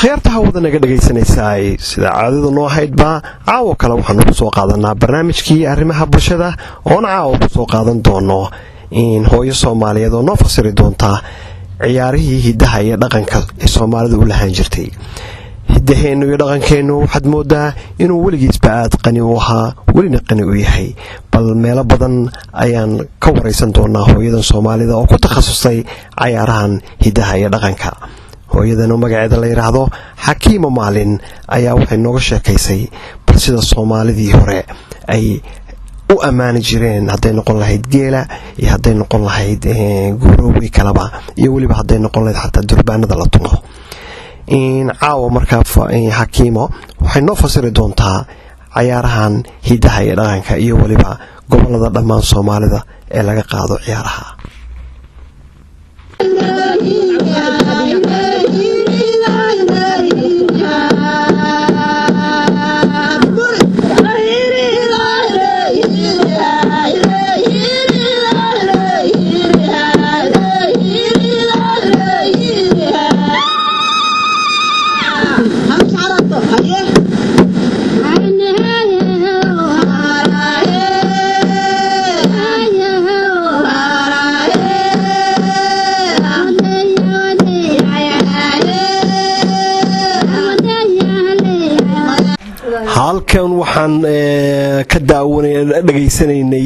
akhyaartaha wadanaga dhageysanaysaay sida caadada noo haydba caawo kale waxaan ku soo qaadanaa barnaamijkii arrimaha bulshada oo caawo ku soo qaadan doono in hooyo Soomaaliyeed oo noo fasiri doonta ciyaarihii hidaha iyo dhaqanka ee Soomaalidu u lahaan jirtay hidaheenu iyo dhaqankeenu waxaad moodaa inuu weligiisba aad qani u ahaa welina qani u yahay bal meelo badan ayaan ka wareysan doonaa hooyadan Soomaalida oo ku takhasusay ciyaarahan hidaha iyo dhaqanka hooyadana magaceeda la yiraahdo Xakiimo Maalin ayaa waxay nooga sheekaysay bal sida Soomaalidii hore ay u amaani jireen haday noqon lahayd geela iyo haday noqon lahayd guurowga kalaba iyo waliba haday noqon lahayd xataa durbaanada la tumo in caawa markaa Xakiimo waxay noo fasiri doontaa ciyaarahan hidaha iyo dhaqanka iyo waliba gobolada dhammaan Soomaalida ee laga qaado ciyaaraha halkan waxaan ka dhageysanaynay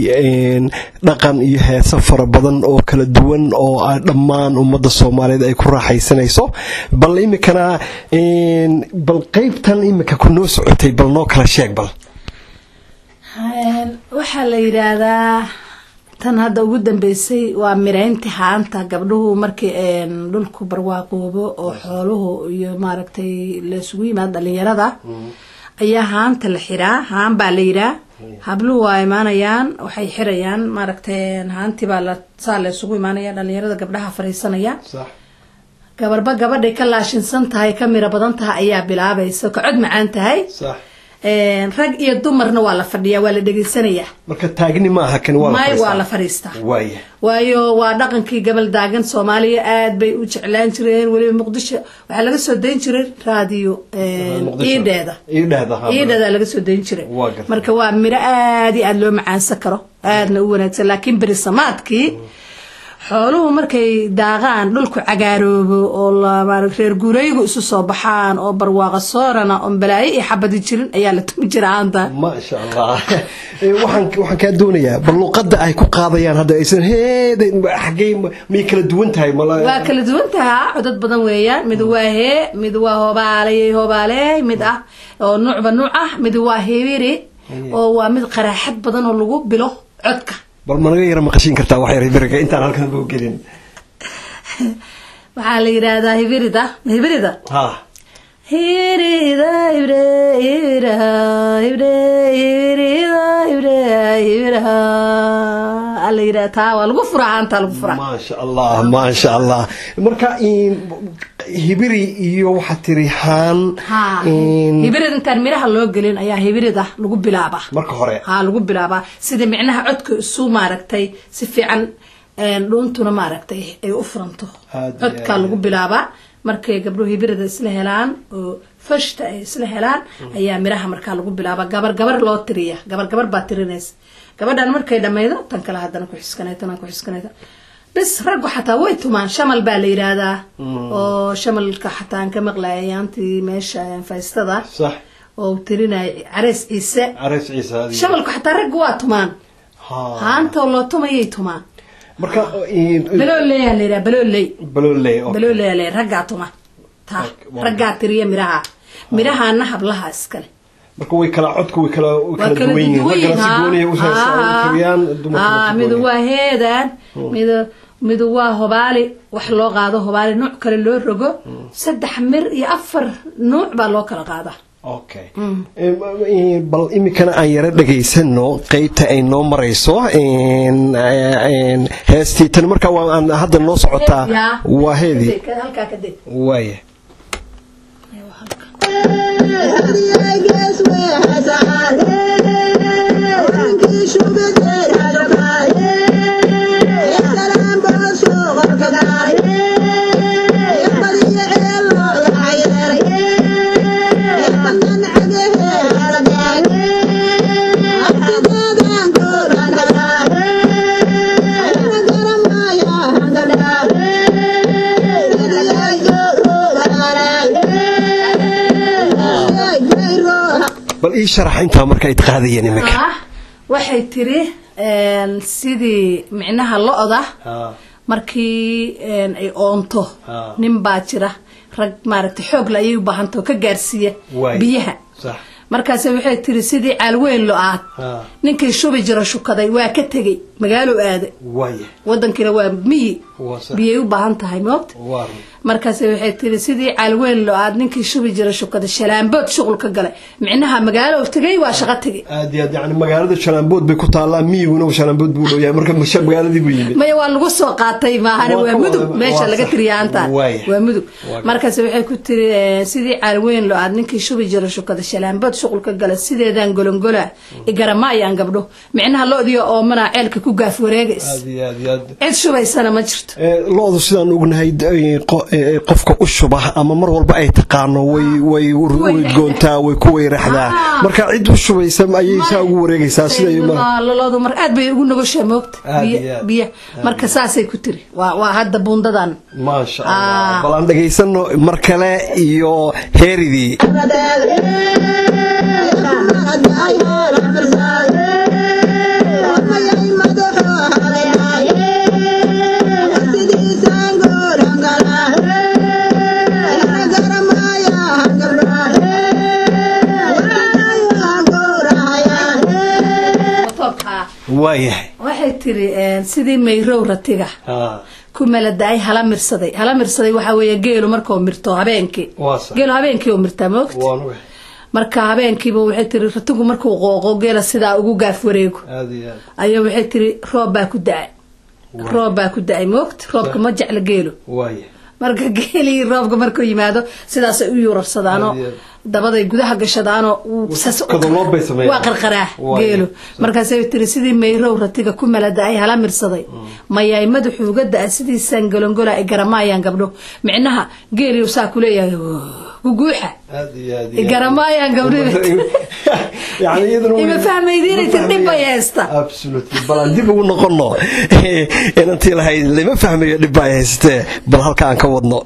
dhaqan iyo heeso fara badan oo kala duwan oo dhammaan ummadda Soomaaliyeed ay ku raaxaysanayso bal imikana bal qaybtan imika ku noo socotay bal noo kala sheeg bal waxa la yiraahdaa tan hadda ugu dambeysay waa miraynta haanta gabdhuhu markii dhulku barwaaqoobo oo xooluhu iyo maaragtay la isugu yimaad dhalinyarada ayaa haanta la xiraa haan baa la yiraa habluhu waa imaanayaan waxay xirayaan maaragtay haantii baa la saale isugu imaanaya dhalinyarada gabdhaha fariisanaya sax gabarba gabadhay ka laashinsan tahay ka mira badan tahay ayaa bilaabaysa ka cod macaan tahay sax rag iyo dumarna waa la fadhiyaa waa la dhageysanaya marka taagni ma aha kan waa la fariista waayo waa dhaqankii gabal daagan Soomaaliya aad bay u jeclaan jireen waliba Muqdisho waxa laga soo deyn jiray raadiyo iideeda laga soo deyn jiray marka waa miro aad iyo aad loo macaansan karo aadna u wanaagsan laakiin berisamaadkii xooluhu markay daaqaan dhulku cagaaroobo oo la reer guuraygu isu soo baxaan oo barwaaqa soorana oo balaayo iyo xabadi jirin ayaa la tumi jiraanta ma sha Allah waxaan ka doonayaa bal luqadda ay ku qaadayaan hadda aysan heeday xagee ma kala duwan tahay waa kala duwan tahay codad badan weeyaan mid waa mid waa hobaalay mid ah oo nuuc ah mid waa heewiri oo waa mid qaraaxad badan oo lagu bilo codka bal ma naga yara maqashin kartaa wax yar hibiriga intaan halkan buu gelin waxa la yiraahdaa hibirida ha hibirida alla yiraahdaa waa lagu furaanta lagu furaa ma sha Allah marka hibiri iyo waxa tirihan hibirida intaan miraha loo gelin ayaa hibirida lagu bilaaba marka hore lagu bilaaba sida micnaha codka isu maaragtay si fiican dhuuntuna maaragtay ay u furanto codka lagu bilaaba markay gabdhuhu hibirida isla helaan oo fashta ay isla helaan ayaa miraha marka lagu bilaaba gabar loo tiriya gabar baa tirinaysa gabadhan markay dhameeydo tan kala hadana ku xiskanayta بس رجع حتى ويتمان شمل باليرا هذا أو شمل كحتى أنك مغلى أنتي ماشى فاستضع صح أو ترينا عرس عيسى شمل كحتى رجع تمان ها أنت والله توما يتمان مركا بلولي رجع تمان تا رجع تريه مراها نحب لها اسكال marka way kala codku way kala duwan yihiin sigooniye u saaraan midu waa heedan midu waa hobaali wax loo qaado hobaali nooc kale loo rogo 3 mir iyo 4 nooc baa loo kala qaada okay bal imikana aan yara dhageysano qaybta ay noo marayso heestii tan marka waan hadda noo socotaa waa heedii halka ka dib waaye Yeah. bal ii sharax inta markay qaadayeen imika waxay tiri sidii micnaha lo-da markii ay oonto nin baa jira rag maaragtay xoog la ayay u baahanto ka gaarsiiya biyaha markaas waxay tiri sidii caalweyn lo-aad ninkii shubi jira shukaday waa ka tagay magaalo aade wadankina waa miyi biyay u baahan tahay moogta markaas waxay tiri sidii caalweyn lo-aad ninkii shubi jira shukaday shalaambood shuqul ka galay micnaha magaalo tagay waa shaqo tagay aad yani magaalada shalaambood bay ku taalaa miyiguna shalaambood buu leeyahay marka magaaladii buu yimid maya waa lagu soo qaatay maahane waa mudug meesha laga tiriyaanta waa mudug markaas waxay ku tiri sidii caalweyn lo-aad ninkii shubi jira shukaday shalaambood shuqul ka galay sideedan golongola igaramayaan gabdho micnaha lo-diyo oo mana ceelka ku gaaf wareegays cid shubaysana ma jirto lo-du sidaan ognahay qofka u shuba ama mar walba ay taqaano way goontaa way ku weeraxdaa marka cid u shubaysa ayay saa ugu wareegaysaa sida lo-du mar aad bay ugu nugushay moogta biya marka saasay ku tiri waa hadda buundadan ma sha Allah bal aan dhageysano mar kale iyo heeridii waxay tiri sidii mayrow ratiga ku maladaay hala mirsaday waxa weeye geelu markuu mirto habeenkii geelu habeenkii oo mirtaa moogta marka habeenkiiba waxay tiri ratigu markuu qooqo geela sidaa ugu gaaf wareego ayaa waxay tiri roob baa ku da'ay moogta roobka ma jecla geelu marka geelii roobka markuu yimaado sidaas ay u yuurarsadaano dabaday gudaha gashadaano waa qarqaraa geelu markaasay tiri sidii mayrow ratiga ku maladaay hala mirsaday mayay madaxu uga da'a sidii sangalongola ay garamayaan gabdho micnaha geeliyo saa ku leeyahay guguuxa garamayaan gabdho يعني يدرون إما فهميدين تردين بايستا absolutely بل دي بقول نقولنا إن أنتي لهاي اللي ما فهمي اللي بايستا بل هالكان كودنا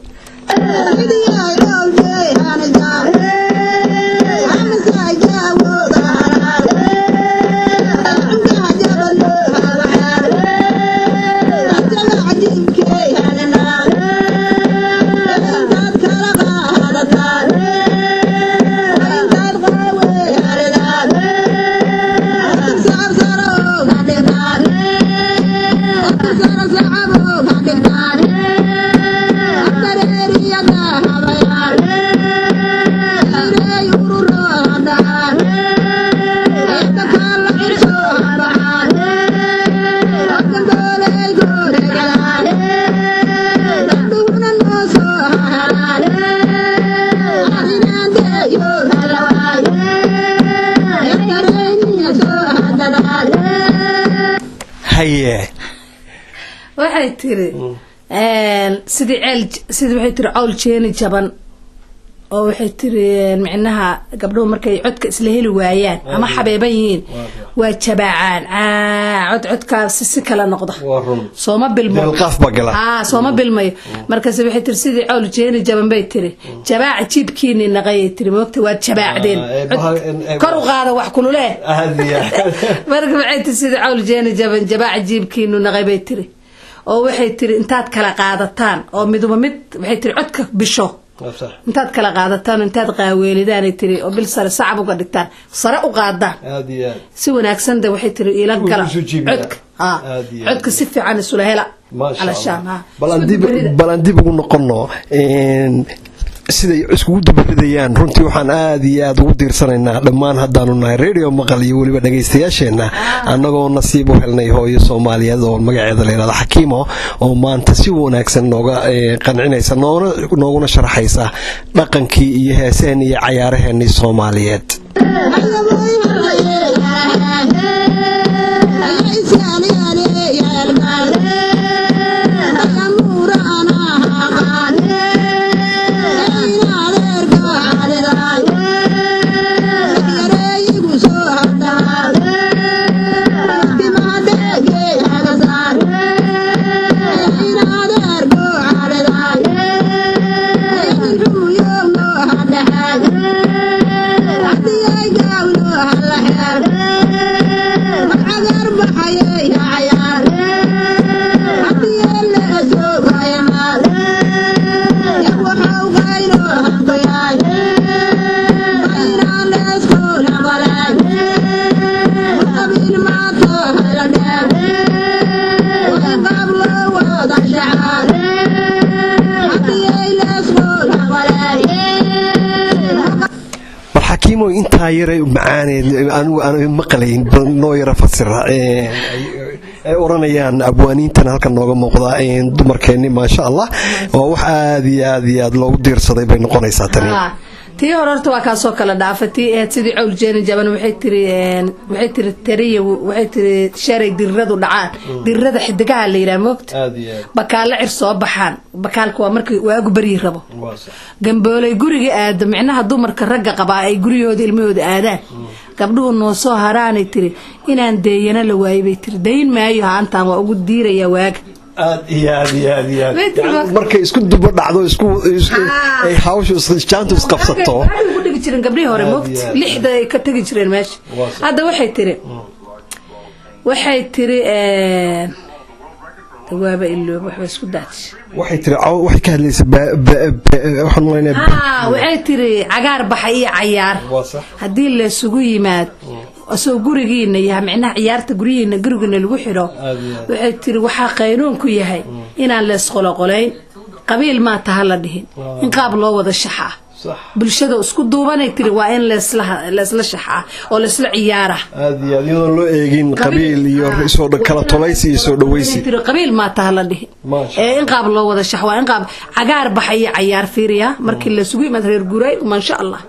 waxay tiri sidii waxay tiri cawl jeeni jaban oo waxay tiri micnaha gabdhuhu markay codka isla heli waayaan ama xabeeban yihiin waa jabaacaan codkaas si kala noqda sooma bilmo sooma bilmayo markaas waxay tiri sidii cawl jeeni jaban bay tiri jabaaca jiibkiini naqayay tiri moogta waa jabaacdeen kor u qaada wax kulule marka waxay tiri sidii cawl jeeni jaban jabaaca jiibkiinu naqay bay tiri oo waxay tiri intaad kala qaadataan oo miduba mid waxay tiri codka bisho intaad kala qaadataan intaad qaaweelidaan ay tiri oo bil sare sacab uga dhigtaan sare u qaadaan si wanaagsan waxay tiri ila gala codka si fiican isula hela alashaan balan dib ugu noqono siday iskugu dabaridayaan runtii waxaan aad iyo aad ugu diirsanaynaa dhammaan haddaanu nahay radio maqal iyo weliba dhagaystayaasheenna annagoo nasiib u helnay hooyo Soomaaliyeed oo magaceeda la yiraahdo Xakiimo oo maanta si wanaagsan nooga qancinaysa nooguna sharaxaysa dhaqankii iyo heeseen iyo cayaaraheenii Soomaaliyeed I حكيمو انت يرى معاني انا مقلين نو يرى فسر oranayaan abwaaniintan halkan nooga muuqda dumarkeeni ma sha Allah oo wax aad iyo aad loogu diirsaday bay noqonaysaa tani tii horta waa ka soo kala dhaafatay sidii cowl jeeni jaban waxay tiri tariyo waxay tiri sharay dirradu dhacaan dirrada xidigaha la yiraahdo moogta bakaal cir soo baxaan bakaalku waa markii waagu bari rabo gamboolay guriga aad micnaha dumarka ragga qaba ay guriyooda ilmahooda aadaan gabdhuhu noo soo haraanay tiri inaan deeyana la waayay bay tiri deyn maayo haantaan waa ugu diiraya waaga aad markay isku duba dhacdo isku ay hawshu jaantu isqabsato ugu dhigi jireen gabdhii hore moogta lixda ay ka tagi jireen meesha hadda waxay tiri waaba iloob wax isku daadsh waxay tiri waxay ka hadlaysaa waxaan maleynaa waxay tiri cagaar baxay iyo cayaar hadii la isugu yimaad asoo gurigeena yahay macnaha ciyaarta gurigeena gurigeena lagu xiro waxay tiri waxa qaynoon ku yahay inaan la isqoloqoleyn qabiil ma taha la dhihin in qaab loo wada shaxaa bulshada isku duubanay tiri waa in la isla shaxaa oo la isla ciyaara aad iyo aad loo eegin qabiil iyo soo kala tolaysi iyo soo dhaweysi tiri qabiil ma taha la dhihin in qaab loo wada shaxaa in qaab cagaar baxay ciyaar fiiriya markii la isugu yimaad reer guuray ma sha Allah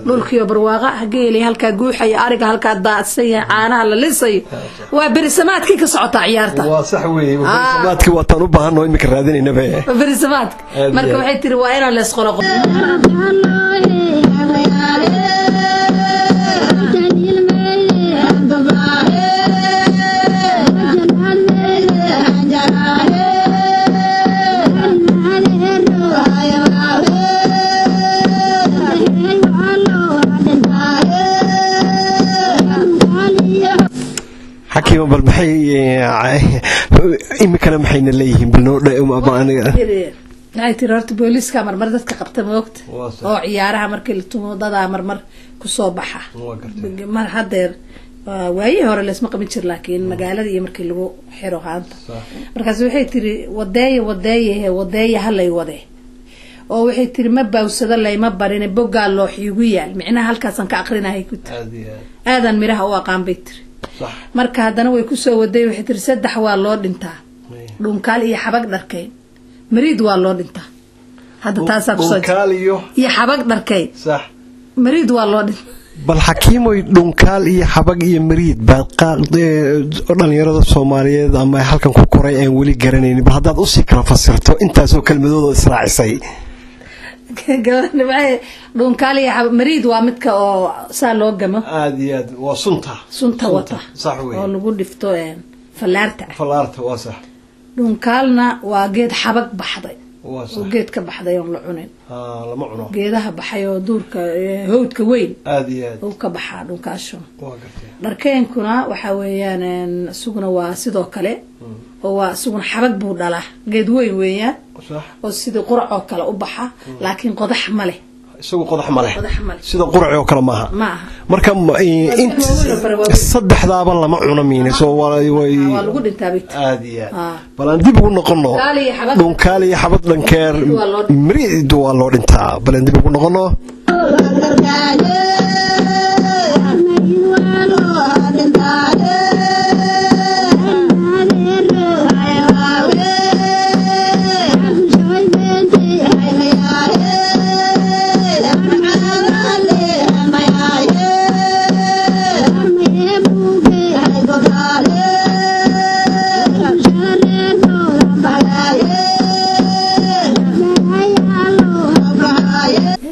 dhulkiyo barwaaqa hageelay halka guuxay ariga halka daadsan caanaha la lisay waa berisamaadkii ka socota ciyaarta waa sax weey berisamaadkii waa tan u baahanoo imika raadinayna baa berisamaadka marka waxay tiri waa inaan la isqoloqo حكيم بالمحي إمكانه محينا ليهم هاي ترارت بوليس كامر مردت كقبت موقت أو عيارها مركي التموضة مر كصوبحة مر حدر وهي هور اللي اسمه قميص لكن مجالة دي مركي اللي حيروها أنت مركز وحي تري وداي هلا يوداي أو وحي تري مبا وسد الله مبا رين بوجا الله حيوية معناها هالكاسن كأقرنا هي كنت هذا المراه هو قام بيتر marka hadana way ku soo waday waxay tir saddex waa loo dhintaa dhunkaal iyo xabag dharkay mariid waa loo dhintaa hadda taas ku soo dhunkaal iyo xabag dharkay sax mariid waa loo dhintaa bal xakiimo dhunkaal iyo xabag iyo mariid baa dhalinyarada Soomaaliyeed ama halkan ku koray aan wali garanaynin bal hadaad u sii kala fasirto intaas oo kalmadooda israacisay gaarna waxay dhunkaali mariid waa midka oo saa loo gamo aad iyo aad waa sunta wata sax weey oo lagu dhifto falaarta waa sax dhunkaalna waa geed xabag baxday oo geed ka baxday oo la cunin lama cuno geedaha baxay oo duurka hawdka weyn aad iyo aad oo ka baxaa dhunkaasho waa gartay dharkeenkuna waxa weeyaan suguna waa sidoo kale oo waa suguna xabag buu dhalaa geed weyn weeyaan oo sidii qurac oo kale u baxa laakiin qodax ma leh isagu qodax ma leh sida qurac oo kale maaha marka inta saddexdaaba lama cuno miinayso waa lagu dhintaa aad iyo aad balan dib ugu noqono dhunkaal iyo xabad dhankeer mariid waa loo dhintaa balan dib ugu noqono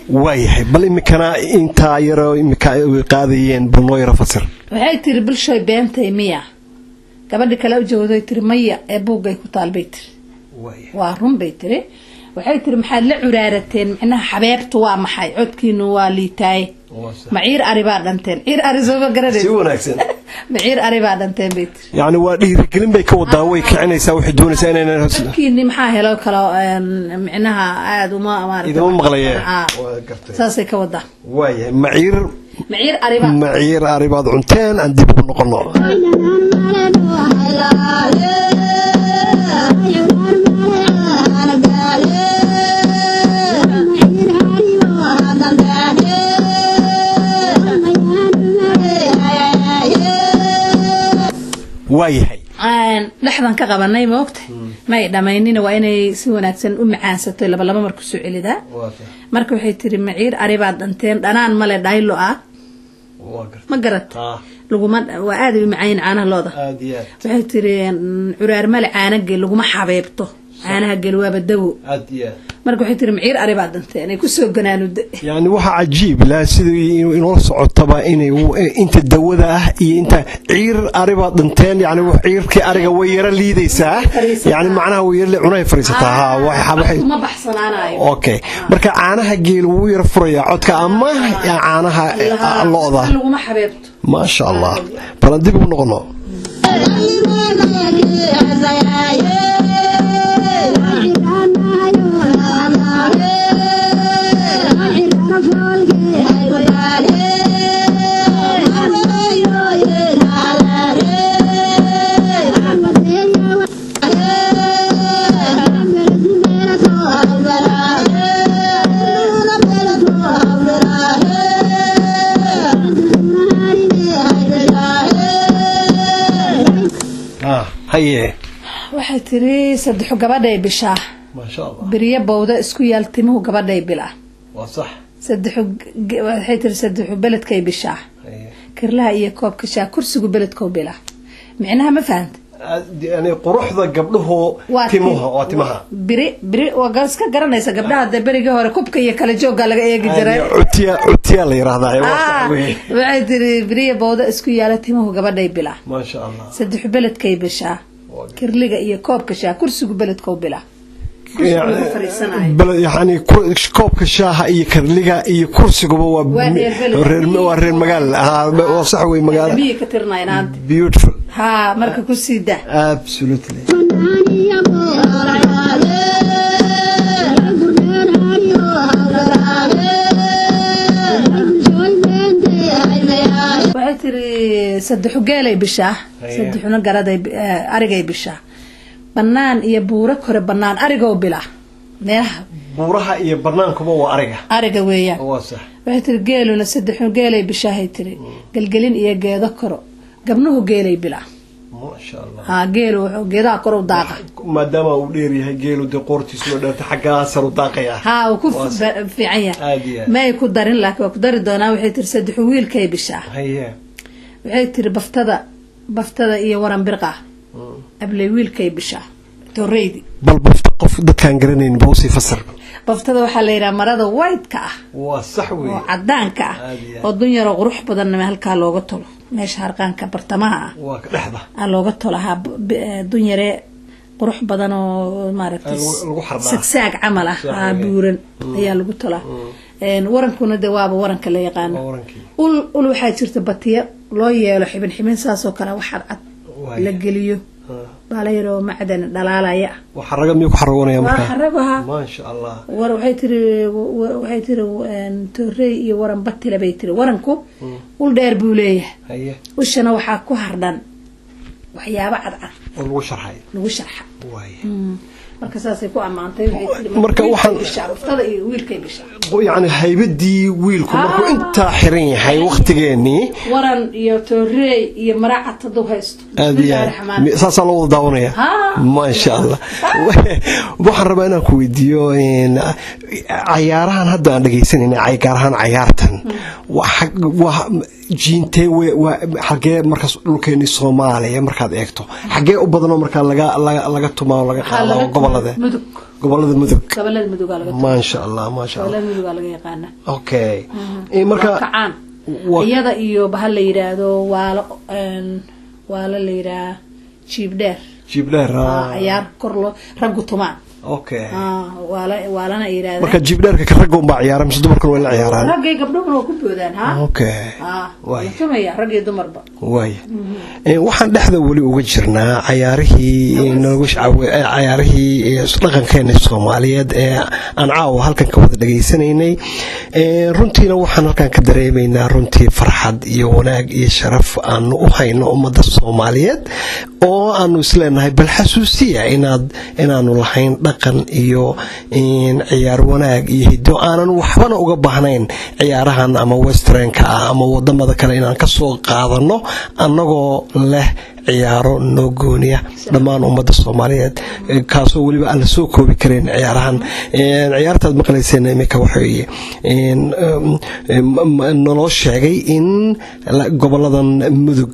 waayahay bal imikana inta yaro imika ay qaadayeen bunoo yara fasir waxay tiri bulshay beentay miya gabadhi kale u jawaaday tiri maya ee buugay ku taalbay tiri waa run bay tiri waxay tiri maxaad la curaarateen macnaha xabeebtu waa maxay codkiinu waa liitaay maciir aribaa dhanteen ciir arisooba garanay si wanaagsan maciir aribaa dhanteen bay tiri yani waa dhiirigelin bay ka wadaa way kicinaysaa waxay doonaysaa inay codkiini maxaa helo kala macnaha aad uma amaartay idoo maqlayeen saasay ka wadaa waayahay maciir aribaad cunteen aan dib ugu noqono waayahay dhaxdan ka qabanay ma ogtay may dhamaynina waa inay si wanaagsan u macaansato laba mar ku soo celidaa marka waxay tiri maciir ari baad dhanteen dhanaan male dhaylo ah ma garat laguma waa aad u macaan caanaha looda waxay tiri curaar male caanaga laguma xabeebto caanaha galwaaba dawo marka waxay tiri maciir ari baad dhanteen ay ku soo ganaanuday yani waxa cajiib la sidii inoo socotaba inay inta dawada ah iyo inta ciir ari baad dhanteen yani wax ciirkii ariga way yara liidaysaa yani macnaha way yara cunay fariisataa ha waxay ma baxsanaanayo okay marka caanaha geel wuu yara furaya codka ama caanaha looda laguma xabeebto ma sha Allah balan dib u noqono haye waxay tiri saddex gabadhay bishaa ma sha Allah biriye bowda isku yaaltimuhu gabadhay bila waa sax saddex waxay tiri saddex beledkay bishaa haye kirlaha iyo koobka shaa kursigu beledkoo bila micnaha ma fahant yani quruxda gabdhahu timaha biri waa gaska garanaysa gabdhaha bariga hore kubka iyo kala jooga laga eegi jiray cutiya la yiraahdaa waxay tiri biriye bowda isku yaaltimuhu gabadhay bila ma sha Allah saddex beledkay bishaa kirliga iyo koobka shaa kursigu beledkoo bila يعني كوب شاها إيه كرليجا إيه كرسي جوا ورين مجال وصحوي مجال بيه كترنا يناد beautiful ها مركب كرسي ده absolutely وعتري صدحوا جالي بشاه صدحونا جرادي أرجع بشاه بنان iyo buuro kore banaan ariga oo bila meelaha buuraha iyo banaankuba waa ariga weeyaan waa sax waxay tiri geeluna saddex geelay bishahay tiri galgalin iyo geedo koro gabnuhu geelay bila ma sha Allah ha geelu wuxuu geedaha kor u daaqa maadaama uu dheer yahay geelu de qortiisu loo dheerta xagga sar u daaqaya ha uu ku fiican yahay ma ay ku darin laakiin ku dari doonaa waxay tiri saddex wiilkay bishaa haye waxay tiri baftada iyo waran birqa أبلي ويل كي بشا توريدي بل بفتقف ده كان جرنين بوصي فسر بفتقف وحليرا مرض وايد كأ وصحوي وعدان كأ والدنيا روح بدن ما هالك لوجته مش هرقان كبرتمها لحظة لوجته لها الدنيا ري روح بدن وماركتس سكساك عمله بورن هي لوجته له ورن كنا دواب ورن كلا يقان قول واحد صرت بطيء لا يلو حبن ساسو كلا واحد لقليو باليرو معدن دلالaya وحرقه ميو خرغونيا marka xaragaha ma sha Allah war waxay tiri toorey iyo waran batila bay tiri waranku ul dheer buu leeyahay washana waxa ku hardhan waxyaabo cad lagu sharxay way marka saasay ku amaantay marka waxaan shacabtada iyo wiilkay bisha yani haybadii wiilku markuu inta xiran yahay waqtigeeni waran iyo toorey iyo maracad dad haysto saasa loo daawanaya ma sha Allah waxaan rabaa inaan ku weydiiyo ciyaarahan hadda aan dhageysanayna ciyaarahan ciyaartan waa jiintay xagee markaas dhulkeeni Soomaaliya markaad eegto xagee u badan marka laga tumaa laga qaado gobolada mudug ma sha Allah laga yaqaan okay marka iyada iyo bahal la yiraahdo waala la yiraahdo jibdheer ciyaar korlo rag tumaan okay waalana yiraahdo marka jibdheerka ka rag uma ciyaar mise dumarku way la ciyaaraan ragay gabdhuhu ku boodaan ha okay way kamaya ragay dumarba way waxaan dhaxda wali uga jirnaa ciyaarihii dhaqankeena Soomaaliyeed ee aan caawa halkan ka wada dhageysanaynay runtiina waxaan halkan ka dareemaynaa runtii farxad iyo wanaag iyo sharaf aan u hayno ummadda Soomaaliyeed oo aanu isleenahay bal xasuusiya inaanu lahayn dhaqan iyo ciyaar wanaag iyo hiddo aanan waxbana uga baahnayn ciyaarahan ama westernka ama wadamada kale inaan ka soo qaadano annagoo leh ciyaaro noo gooniya dhammaan ummadda Soomaaliyeed kaasoo waliba aan la soo koobi karin ciyaarahan ciyaartaad maqlayseen imika waxay nolol sheegay in goboladan mudug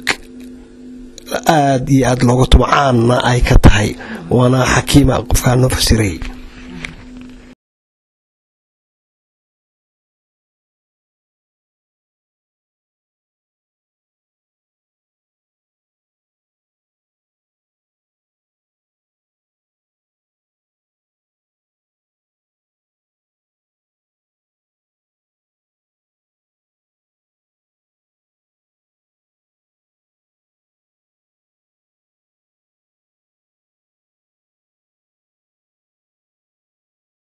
aad iyo aad looga tumcaan ay ka tahay wana xakiima qofka noo fasiray